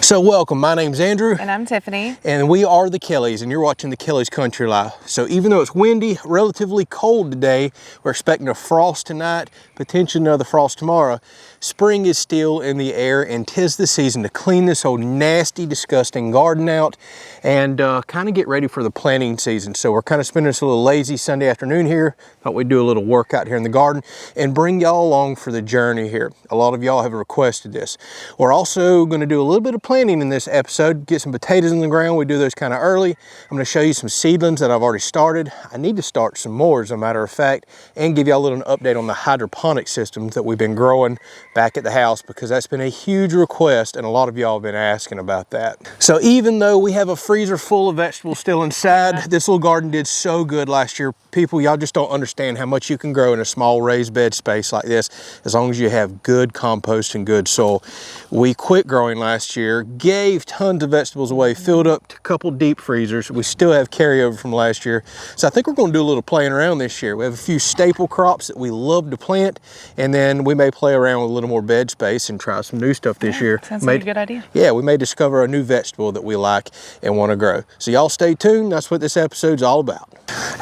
So welcome, my name's Andrew. And I'm Tiffany. And we are the Kelleys, and you're watching the Kelleys Country Life. So even though it's windy, relatively cold today, we're expecting a frost tonight, potentially another frost tomorrow. Spring is still in the air, and 'tis the season to clean this old nasty, disgusting garden out and kind of get ready for the planting season. So we're kind of spending this a little lazy Sunday afternoon here. Thought we'd do a little workout here in the garden and bring y'all along for the journey here. A lot of y'all have requested this. We're also going to do a little bit of planting in this episode, get some potatoes in the ground. We do those kind of early. I'm going to show you some seedlings that I've already started. I need to start some more, as a matter of fact, and give y'all a little update on the hydroponic systems that we've been growing back at the house, because that's been a huge request and a lot of y'all have been asking about that. So even though we have a freezer full of vegetables still inside, this little garden did so good last year. People, y'all just don't understand how much you can grow in a small raised bed space like this, as long as you have good compost and good soil. We quit growing last year, gave tons of vegetables away, filled up a couple deep freezers. We still have carryover from last year. So I think we're going to do a little playing around this year. We have a few staple crops that we love to plant, and then we may play around with a little more bed space and try some new stuff this year. Sounds like a good idea. Yeah, we may discover a new vegetable that we like and want to grow. So y'all stay tuned. That's what this episode's all about.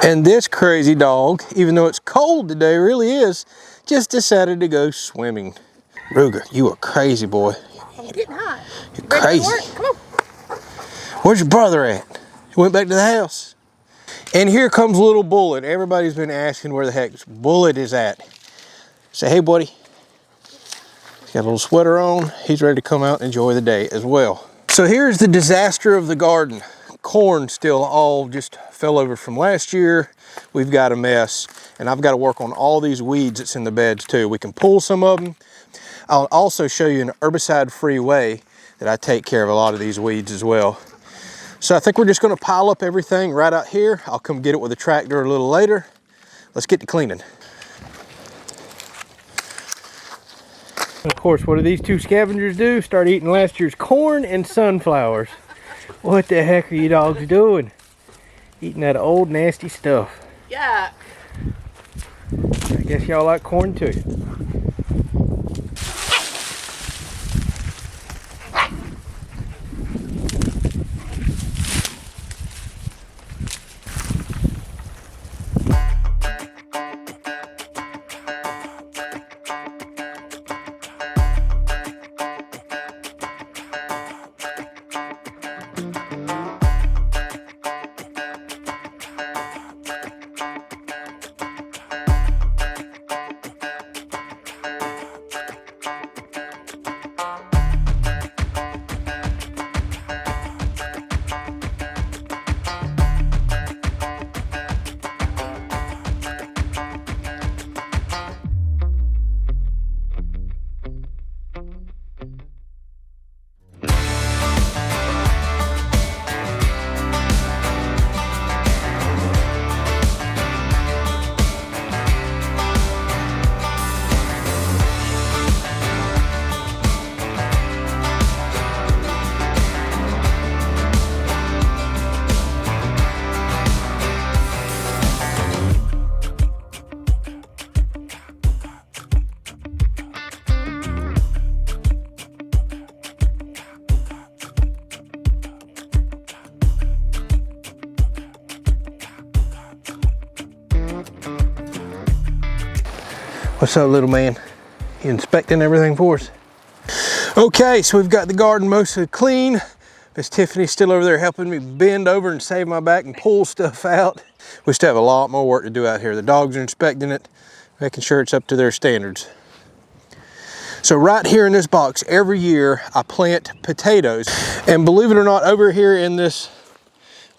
And this crazy dog, even though it's cold today, really is, just decided to go swimming. Ruger, you a crazy boy. I'm getting hot. You're crazy. Come on. Where's your brother at? He went back to the house. And here comes little Bullet. Everybody's been asking where the heck Bullet is at. Say, hey, buddy. He's got a little sweater on. He's ready to come out and enjoy the day as well. So here's the disaster of the garden. Corn still all just fell over from last year. We've got a mess, and I've got to work on all these weeds that's in the beds too. We can pull some of them. I'll also show you an herbicide-free way that I take care of a lot of these weeds as well. So I think we're just going to pile up everything right out here. I'll come get it with a tractor a little later. Let's get to cleaning. Of course, what do these two scavengers do? Start eating last year's corn and sunflowers. What the heck are you dogs doing? Eating that old nasty stuff. Yuck. I guess y'all like corn too. What's up, little man? You inspecting everything for us? Okay, so we've got the garden mostly clean. Miss Tiffany's still over there helping me bend over and save my back and pull stuff out. We still have a lot more work to do out here. The dogs are inspecting it, making sure it's up to their standards. So right here in this box, every year I plant potatoes. And believe it or not, over here in this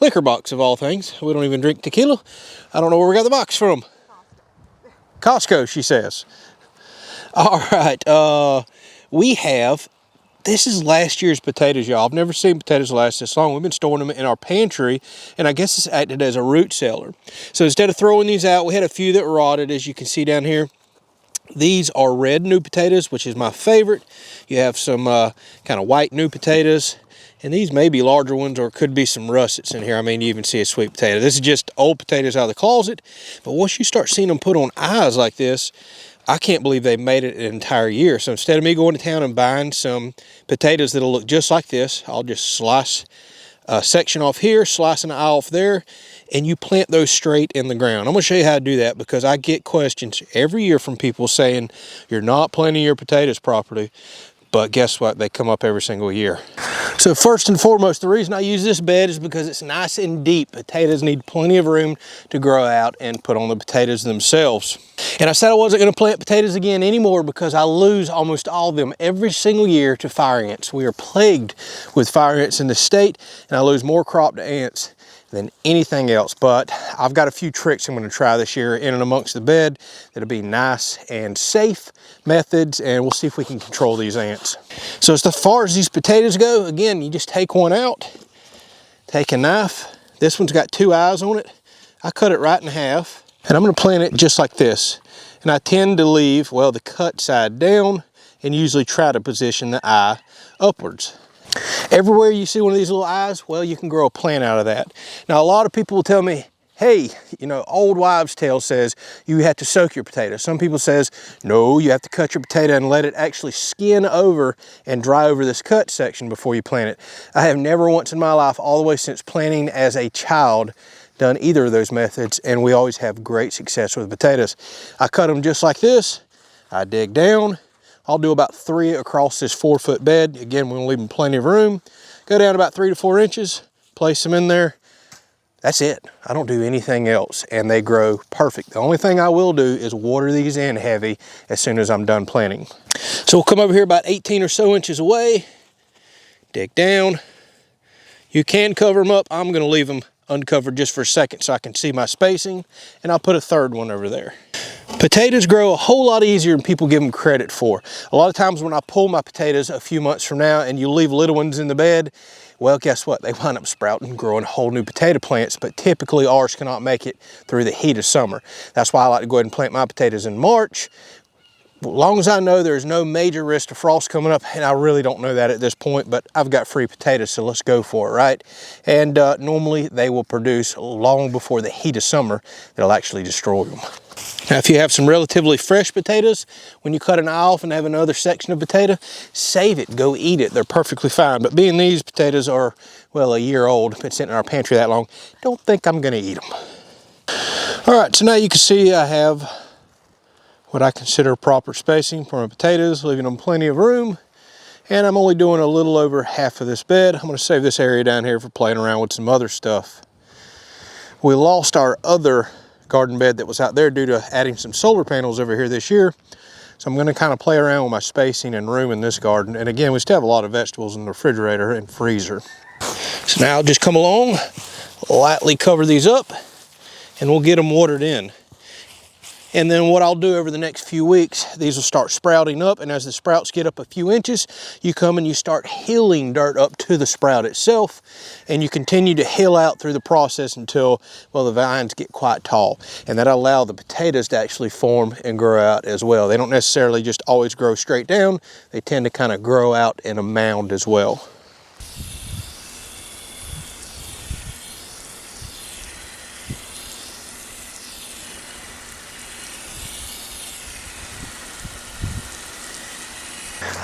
liquor box of all things, we don't even drink tequila. I don't know where we got the box from. Costco, she says. All right, we have, this is last year's potatoes, y'all. I've never seen potatoes last this long. We've been storing them in our pantry, and I guess it's acted as a root cellar. So instead of throwing these out, we had a few that rotted, as you can see down here. These are red new potatoes, which is my favorite. You have some kind of white new potatoes. And these may be larger ones, or could be some russets in here. I mean, you even see a sweet potato. This is just old potatoes out of the closet. But once you start seeing them put on eyes like this, I can't believe they made it an entire year. So instead of me going to town and buying some potatoes that'll look just like this, I'll just slice a section off here, slice an eye off there, and you plant those straight in the ground. I'm gonna show you how to do that because I get questions every year from people saying you're not planting your potatoes properly. But guess what? They come up every single year. So first and foremost, the reason I use this bed is because it's nice and deep. Potatoes need plenty of room to grow out and put on the potatoes themselves. And I said I wasn't going to plant potatoes again anymore because I lose almost all of them every single year to fire ants. We are plagued with fire ants in the state, and I lose more crop to ants than anything else. But I've got a few tricks I'm going to try this year in and amongst the bed that'll be nice and safe methods, and we'll see if we can control these ants. So as far as these potatoes go, again, you just take one out, take a knife. This one's got 2 eyes on it. I cut it right in half, and I'm going to plant it just like this. And I tend to leave, well, the cut side down and usually try to position the eye upwards. Everywhere you see one of these little eyes, well, you can grow a plant out of that. Now, a lot of people will tell me, hey, you know, old wives' tale says you have to soak your potato. Some people says, no, you have to cut your potato and let it actually skin over and dry over this cut section before you plant it. I have never once in my life, all the way since planting as a child, done either of those methods, and we always have great success with potatoes. I cut them just like this. I dig down. I'll do about 3 across this 4-foot bed. Again, we're gonna leave them plenty of room. Go down about 3 to 4 inches, place them in there. That's it. I don't do anything else, and they grow perfect. The only thing I will do is water these in heavy as soon as I'm done planting. So we'll come over here about 18 or so inches away, dig down. You can cover them up. I'm gonna leave them uncovered just for a second so I can see my spacing, and I'll put a third one over there. Potatoes grow a whole lot easier than people give them credit for. A lot of times when I pull my potatoes a few months from now and you leave little ones in the bed, well, guess what? They wind up sprouting and growing whole new potato plants, but typically ours cannot make it through the heat of summer. That's why I like to go ahead and plant my potatoes in March. As long as I know there's no major risk of frost coming up, and I really don't know that at this point, but I've got free potatoes, so let's go for it, right? And normally they will produce long before the heat of summer that'll actually destroy them. Now, if you have some relatively fresh potatoes, when you cut an eye off and have another section of potato, save it, go eat it. They're perfectly fine. But being these potatoes are, well, a year old, been sitting in our pantry that long, don't think I'm gonna eat them. All right, so now you can see I have what I consider proper spacing for my potatoes, leaving them plenty of room. And I'm only doing a little over half of this bed. I'm gonna save this area down here for playing around with some other stuff. We lost our other garden bed that was out there due to adding some solar panels over here this year. So I'm going to kind of play around with my spacing and room in this garden. And again, we still have a lot of vegetables in the refrigerator and freezer. So now I'll just come along, lightly cover these up, and we'll get them watered in. And then what I'll do over the next few weeks, these will start sprouting up, and as the sprouts get up a few inches, you come and you start hilling dirt up to the sprout itself, and you continue to hill out through the process until, well, the vines get quite tall. And that'll allow the potatoes to actually form and grow out as well. They don't necessarily just always grow straight down. They tend to kind of grow out in a mound as well.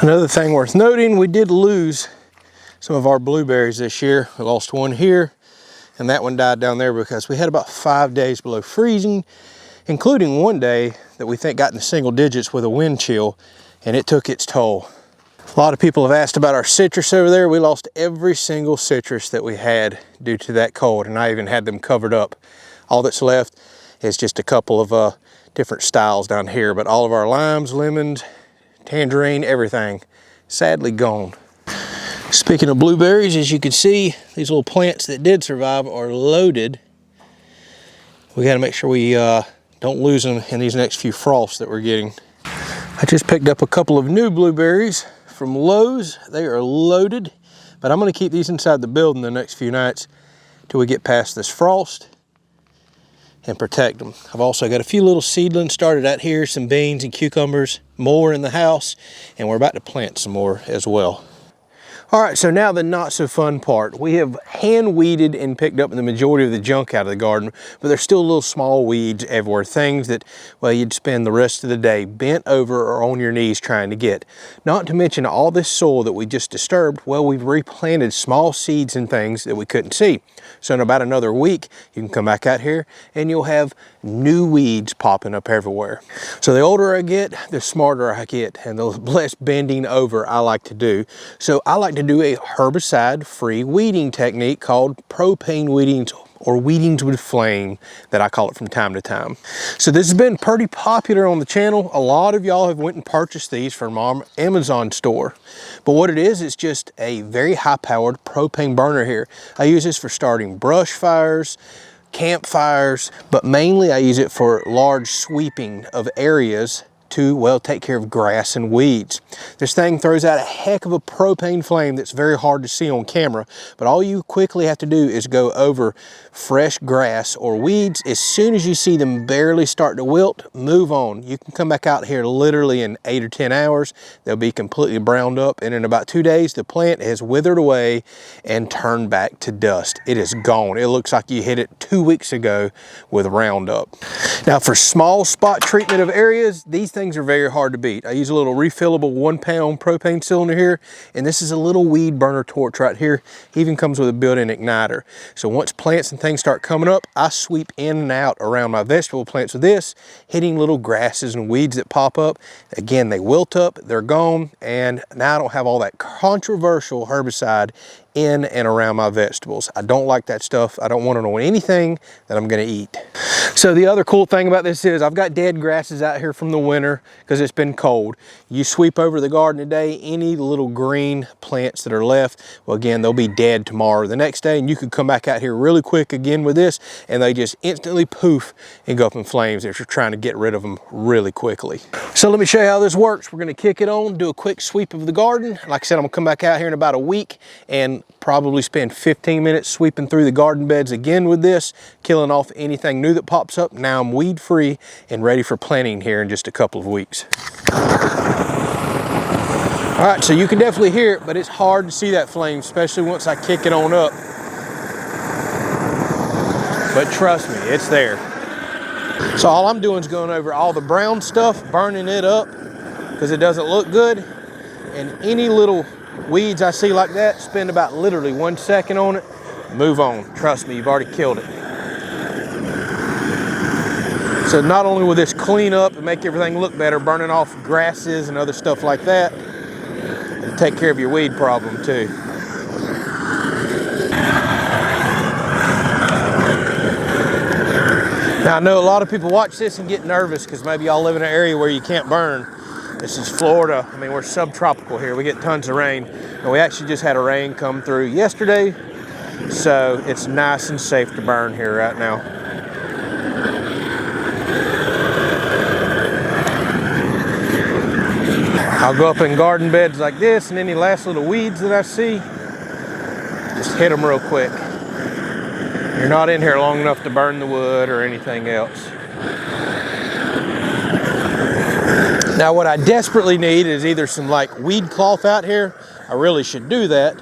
Another thing worth noting, we did lose some of our blueberries this year. We lost one here, and that one died down there because we had about 5 days below freezing, including one day that we think got in the single digits with a wind chill, and it took its toll. A lot of people have asked about our citrus over there. We lost every single citrus that we had due to that cold, and I even had them covered up. All that's left is just a couple of different styles down here, but all of our limes, lemons, tangerine, everything, sadly gone. Speaking of blueberries, as you can see, these little plants that did survive are loaded. We got to make sure we don't lose them in these next few frosts that we're getting. I just picked up a couple of new blueberries from Lowe's. They are loaded, but I'm going to keep these inside the building the next few nights till we get past this frost and protect them. I've also got a few little seedlings started out here, some beans and cucumbers, more in the house, and we're about to plant some more as well. All right, so now the not so fun part. We have hand weeded and picked up the majority of the junk out of the garden, but there's still little small weeds everywhere, things that, well, you'd spend the rest of the day bent over or on your knees trying to get. Not to mention all this soil that we just disturbed, well, we've replanted small seeds and things that we couldn't see. So in about another week, you can come back out here and you'll have new weeds popping up everywhere. So the older I get, the smarter I get, and the less bending over I like to do. So I like to do a herbicide-free weeding technique called propane weedings, or weedings with flame, that I call it from time to time. So this has been pretty popular on the channel. A lot of y'all have went and purchased these from our Amazon store. But what it is, it's just a very high-powered propane burner here. I use this for starting brush fires, campfires, but mainly I use it for large sweeping of areas to, well, take care of grass and weeds. This thing throws out a heck of a propane flame that's very hard to see on camera, but all you quickly have to do is go over fresh grass or weeds. As soon as you see them barely start to wilt, move on. You can come back out here literally in 8 or 10 hours. They'll be completely browned up, and in about 2 days, the plant has withered away and turned back to dust. It is gone. It looks like you hit it 2 weeks ago with Roundup. Now, for small spot treatment of areas, these things are very hard to beat. I use a little refillable 1 pound propane cylinder here, and this is a little weed burner torch right here. It even comes with a built-in igniter. So once plants and things start coming up, I sweep in and out around my vegetable plants with this, hitting little grasses and weeds that pop up. Again, they wilt up, they're gone, and now I don't have all that controversial herbicide in and around my vegetables. I don't like that stuff. I don't want it on anything that I'm gonna eat. So the other cool thing about this is I've got dead grasses out here from the winter because it's been cold. You sweep over the garden today, any little green plants that are left, well, again, they'll be dead tomorrow, the next day, and you could come back out here really quick again with this, and they just instantly poof and go up in flames if you're trying to get rid of them really quickly. So let me show you how this works. We're gonna kick it on, do a quick sweep of the garden. Like I said, I'm gonna come back out here in about a week and probably spend 15 minutes sweeping through the garden beds again with this, killing off anything new that pops up. Now I'm weed free and ready for planting here in just a couple of weeks. All right, so you can definitely hear it, but it's hard to see that flame, especially once I kick it on up. But trust me, it's there. So all I'm doing is going over all the brown stuff, burning it up because it doesn't look good. And any little weeds I see like that, spend about literally 1 second on it, move on. Trust me, you've already killed it. So not only will this clean up and make everything look better, burning off grasses and other stuff like that, and take care of your weed problem too. Now I know a lot of people watch this and get nervous because maybe y'all live in an area where you can't burn. This is Florida. I mean, we're subtropical here. We get tons of rain. And we actually just had a rain come through yesterday. So it's nice and safe to burn here right now. I'll go up in garden beds like this, and any last little weeds that I see, just hit them real quick. You're not in here long enough to burn the wood or anything else. Now what I desperately need is either some like weed cloth out here. I really should do that.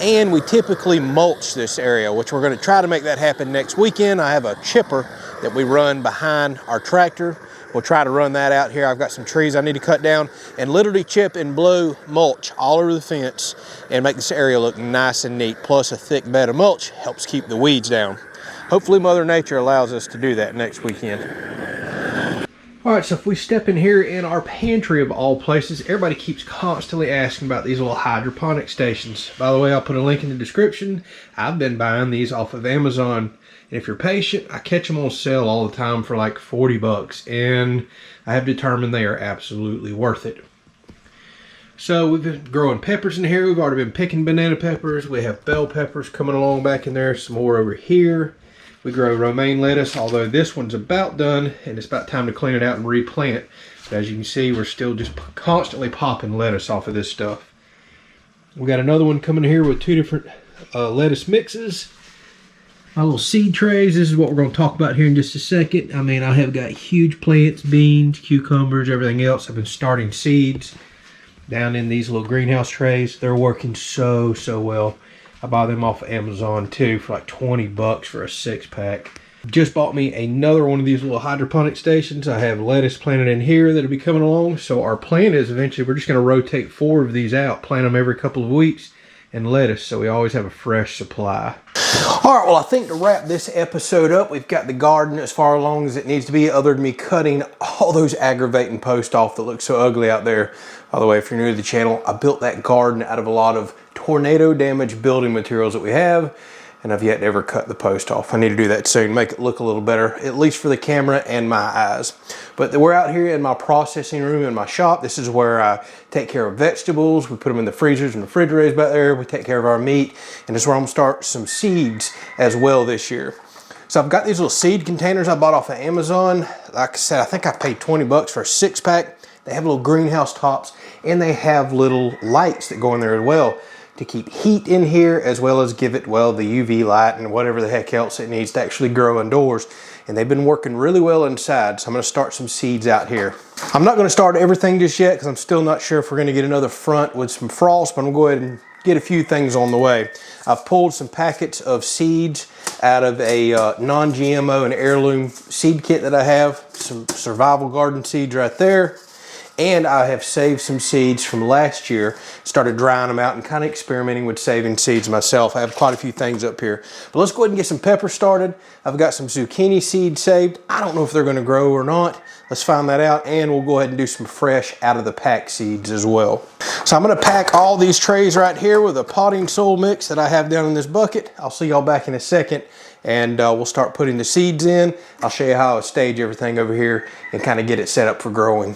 And we typically mulch this area, which we're gonna try to make that happen next weekend. I have a chipper that we run behind our tractor. We'll try to run that out here. I've got some trees I need to cut down and literally chip and blow mulch all over the fence and make this area look nice and neat. Plus a thick bed of mulch helps keep the weeds down. Hopefully Mother Nature allows us to do that next weekend. All right, so if we step in here in our pantry of all places, everybody keeps constantly asking about these little hydroponic stations. By the way, I'll put a link in the description. I've been buying these off of Amazon. And if you're patient, I catch them on sale all the time for like 40 bucks. And I have determined they are absolutely worth it. So we've been growing peppers in here. We've already been picking banana peppers. We have bell peppers coming along back in there. Some more over here. We grow romaine lettuce, although this one's about done and it's about time to clean it out and replant. But as you can see, we're still just constantly popping lettuce off of this stuff. We got another one coming here with 2 different lettuce mixes. My little seed trays, this is what we're going to talk about here in just a second. I mean, I have got huge plants, beans, cucumbers, everything else. I've been starting seeds. down in these little greenhouse trays. They're working so well. I buy them off of Amazon too for like 20 bucks for a 6-pack. Just bought me another one of these little hydroponic stations. I have lettuce planted in here that'll be coming along. So our plan is eventually we're just going to rotate 4 of these out, plant them every couple of weeks, and lettuce, so we always have a fresh supply. All right, well, I think to wrap this episode up, we've got the garden as far along as it needs to be, other than me cutting all those aggravating posts off that look so ugly out there. By the way, if you're new to the channel, I built that garden out of a lot of tornado damaged building materials that we have, and I've yet to ever cut the post off. I need to do that soon, make it look a little better, at least for the camera and my eyes. But we're out here in my processing room in my shop. This is where I take care of vegetables. We put them in the freezers and refrigerators back there. We take care of our meat, and this is where I'm gonna start some seeds as well this year. So I've got these little seed containers I bought off of Amazon. Like I said, I think I paid 20 bucks for a 6-pack. They have little greenhouse tops, and they have little lights that go in there as well to keep heat in here, as well as give it, well, the UV light and whatever the heck else it needs to actually grow indoors. And they've been working really well inside, so I'm gonna start some seeds out here. I'm not gonna start everything just yet because I'm still not sure if we're gonna get another front with some frost, but I'm gonna go ahead and get a few things on the way. I've pulled some packets of seeds out of a non-GMO and heirloom seed kit that I have, some survival garden seeds right there. And I have saved some seeds from last year, started drying them out and kind of experimenting with saving seeds myself. I have quite a few things up here. But let's go ahead and get some pepper started. I've got some zucchini seeds saved. I don't know if they're gonna grow or not. Let's find that out, and we'll go ahead and do some fresh out of the pack seeds as well. So I'm gonna pack all these trays right here with a potting soil mix that I have down in this bucket. I'll see y'all back in a second, and we'll start putting the seeds in. I'll show you how I stage everything over here and kind of get it set up for growing.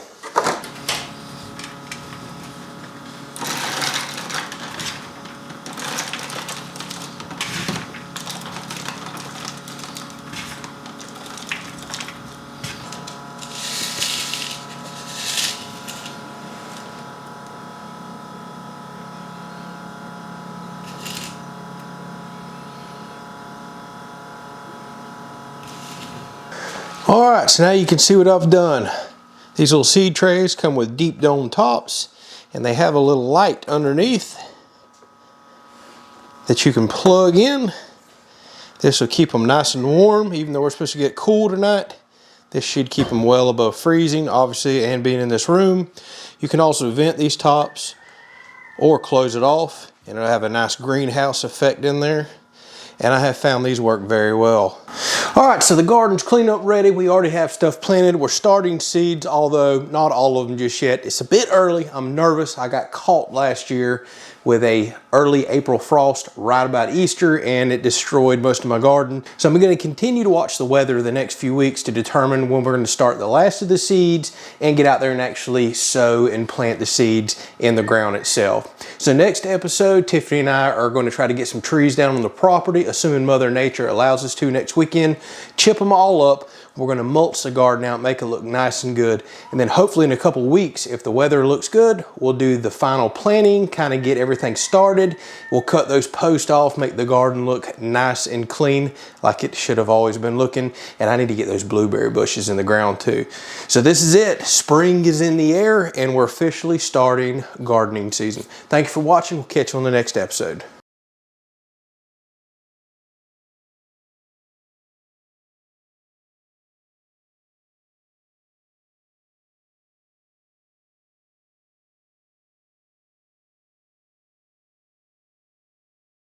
All right, so now you can see what I've done. These little seed trays come with deep dome tops, and they have a little light underneath that you can plug in. This will keep them nice and warm, even though we're supposed to get cool tonight. This should keep them well above freezing, obviously, and being in this room. You can also vent these tops or close it off, and it'll have a nice greenhouse effect in there. And I have found these work very well. All right, so the garden's clean up ready. We already have stuff planted. We're starting seeds, although not all of them just yet. It's a bit early. I'm nervous. I got caught last year with a early April frost right about Easter, and it destroyed most of my garden. So I'm going to continue to watch the weather the next few weeks to determine when we're going to start the last of the seeds and get out there and actually sow and plant the seeds in the ground itself. So next episode, Tiffany and I are going to try to get some trees down on the property, assuming Mother Nature allows us to next weekend, chip them all up. We're going to mulch the garden out, make it look nice and good. And then hopefully in a couple weeks, if the weather looks good, we'll do the final planting, kind of get everything started. We'll cut those posts off, make the garden look nice and clean like it should have always been looking. And I need to get those blueberry bushes in the ground too. So this is it. Spring is in the air, and we're officially starting gardening season. Thank you for watching. We'll catch you on the next episode.